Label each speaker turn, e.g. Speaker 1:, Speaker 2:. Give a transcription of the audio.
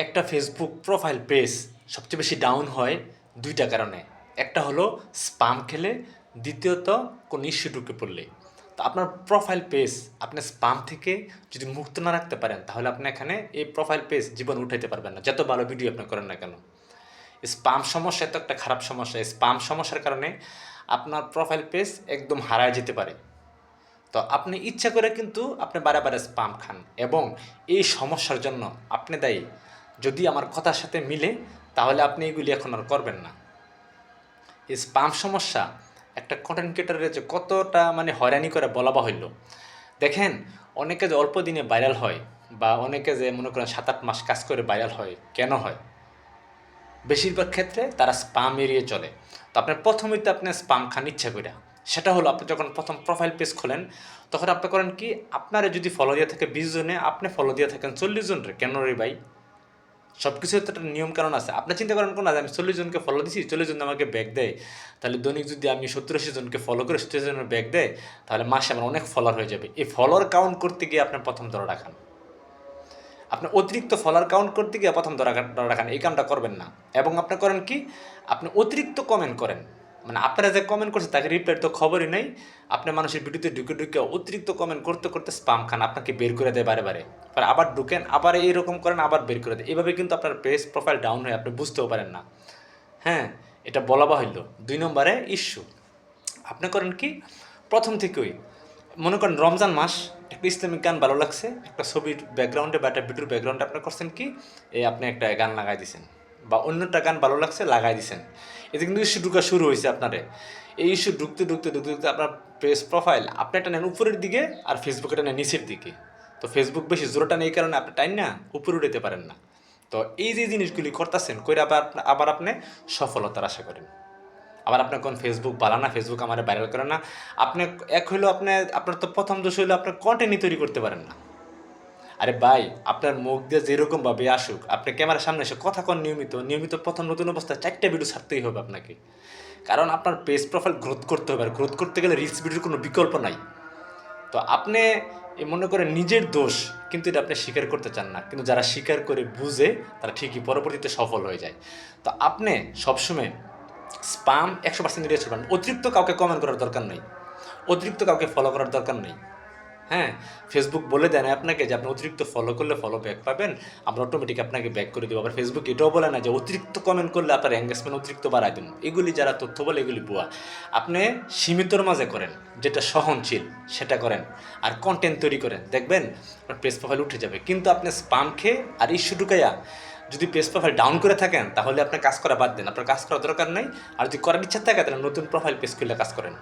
Speaker 1: একটা Facebook profile page সবচেয়ে বেশি ডাউন হয় দুইটা কারণে। একটা হলো স্পাম খেলে, দ্বিতীয়ত কোনো ইস্যু ঢুকে পড়লে। তো আপনার প্রোফাইল পেজ আপনি স্পাম থেকে যদি মুক্ত না রাখতে পারেন, তাহলে আপনি এখানে এই প্রোফাইল পেজ জীবন উঠাইতে পারবেন না, যত ভালো ভিডিও আপনি করেন না কেন। স্পাম সমস্যা তো একটা খারাপ সমস্যা। স্পাম সমস্যার কারণে আপনার প্রোফাইল পেজ একদম হারায় যেতে পারে। তো আপনি ইচ্ছা করে কিন্তু আপনি বারে বারে স্পাম খান, এবং এই সমস্যার জন্য আপনি দায়ী। যদি আমার কথার সাথে মিলে, তাহলে আপনি এগুলি এখন আর করবেন না। এই স্পাম সমস্যা একটা কন্টেন্ট ক্রিয়েটরের যে কতটা হয়রানি করে বলা বাহুল্য। দেখেন, অনেকে যে অল্প দিনে ভাইরাল হয়, বা অনেকে যে মনে করেন 7-8 মাস কাজ করে ভাইরাল হয়, কেন হয়? বেশিরভাগ ক্ষেত্রে তারা স্পাম এড়িয়ে চলে। তো আপনার প্রথমেই তো আপনি স্পাম খান ইচ্ছা করে। সেটা হলো, আপনি যখন প্রথম প্রোফাইল পেজ খোলেন, তখন আপনি করেন কি, আপনারা যদি ফলো দিয়ে থাকে 20 জনে, আপনি ফলো দিয়ে থাকেন 40 জনরে। কেন রে ভাই? সব কিছুর তো একটা নিয়ম কারণ আছে। আপনি চিন্তা করেন কোন, আমি 40 জনকে ফলো দিছি, 40 জন আমাকে ব্যাক দেয়, তাহলে দৈনিক যদি আমি 70-80 জনকে ফলো করে 70 জনের ব্যাক দেয়, তাহলে মাসে আমার অনেক ফলোয়ার হয়ে যাবে। এই ফলোয়ার কাউন্ট করতে গিয়ে আপনি প্রথম ধরা খান। আপনি অতিরিক্ত ফলোয়ার কাউন্ট করতে গিয়ে প্রথম ধরা খান। এই কামটা করবেন না। এবং আপনি করেন কি, আপনি অতিরিক্ত কমেন্ট করেন। আপনারা যে কমেন্ট করছে তাকে রিপ্লাই তো খবরই নেই। আপনি মানুষের ভিডিওতে ঢুকে ঢুকে অতিরিক্ত কমেন্ট করতে করতে স্পাম খান, আপনাকে বের করে দেয় বারে বারে। আবার ঢুকেন, আবার এইরকম করেন, আবার বের করে দেয়। এইভাবে কিন্তু আপনার পেজ প্রোফাইল ডাউন হয়, আপনি বুঝতেও পারেন না। হ্যাঁ, এটা বলা বাহুল্য। 2 নম্বরে ইস্যু। আপনি করেন কি, প্রথম থেকেই মনে করেন রমজান মাস, একটা ইসলামিক গান ভালো লাগছে, একটা ছবির ব্যাকগ্রাউন্ডে বা একটা ভিডিওর ব্যাকগ্রাউন্ডে আপনি করছেন কি, আপনি একটা গান লাগাই দিছেন, বা অন্যটা গান ভালো লাগছে লাগাই দিছেন। এতে কিন্তু ইস্যু ঢুকা শুরু হয়েছে আপনারে। এই ইস্যু ঢুকতে ঢুকতে ঢুকতে ঢুকতে আপনার পেজ প্রোফাইল আপনি একটা নেন উপরের দিকে, আর ফেসবুক এটা নেন নিচের দিকে। তো ফেসবুক বেশি জোরটা নেই, কারণে আপনি টাইম না উপরে উঠাইতে পারেন না। তো এই যে জিনিসগুলি করতেছেন, কইরা আবার আপনি সফলতার আশা করেন। আবার আপনার কোন ফেসবুক বালা না, ফেসবুক আমার ভাইরাল করে না। আপনি এক হইলো, আপনার তো প্রথম দোষ হইলো আপনার কন্টেন্টই তৈরি করতে পারেন না। আরে ভাই, আপনার মুখ দিয়ে যেরকমভাবে আসুক, আপনি ক্যামেরার সামনে এসে কথা কন নিয়মিত নিয়মিত, প্রথম নতুন অবস্থায় 4টা ভিডিও ছাড়তেই হবে আপনাকে। কারণ আপনার পেজ প্রোফাইল গ্রোথ করতে হবে, আর গ্রোথ করতে গেলে রিলস ভিডিওর কোনো বিকল্প নাই। তো আপনি মনে করেন নিজের দোষ, কিন্তু এটা আপনি স্বীকার করতে চান না। কিন্তু যারা স্বীকার করে বুঝে, তারা ঠিকই পরবর্তীতে সফল হয়ে যায়। তো আপনি সবসময় স্পাম 100% এড়িয়ে চলবেন। অতিরিক্ত কাউকে কমেন্ট করার দরকার নেই, অতিরিক্ত কাউকে ফলো করার দরকার নেই। হ্যাঁ, ফেসবুক বলে দেয় না আপনাকে যে আপনি অতিরিক্ত ফলো করলে ফলো ব্যাক পাবেন, আমরা অটোমেটিক আপনাকে ব্যাক করে দেবো। আবার ফেসবুক এটাও বলে না যে অতিরিক্ত কমেন্ট করলে আপনার এঙ্গেজমেন্ট অতিরিক্ত বাড়ায় দেন। এগুলি যারা তথ্য বলে, এগুলি ভুয়া। আপনি সীমিতর মাঝে করেন, যেটা সহনশীল সেটা করেন, আর কন্টেন্ট তৈরি করেন, দেখবেন আপনার পেজ প্রোফাইল উঠে যাবে। কিন্তু আপনি স্পাম খেয়ে আর ইস্যু ঢুকাইয়া যদি পেজ প্রোফাইল ডাউন করে থাকেন, তাহলে আপনার কাজ করা বাদ দেন, আপনার কাজ করার দরকার নেই। আর যদি করার ইচ্ছা থাকে, তাহলে নতুন প্রোফাইল পেজ খুলে কাজ করেন।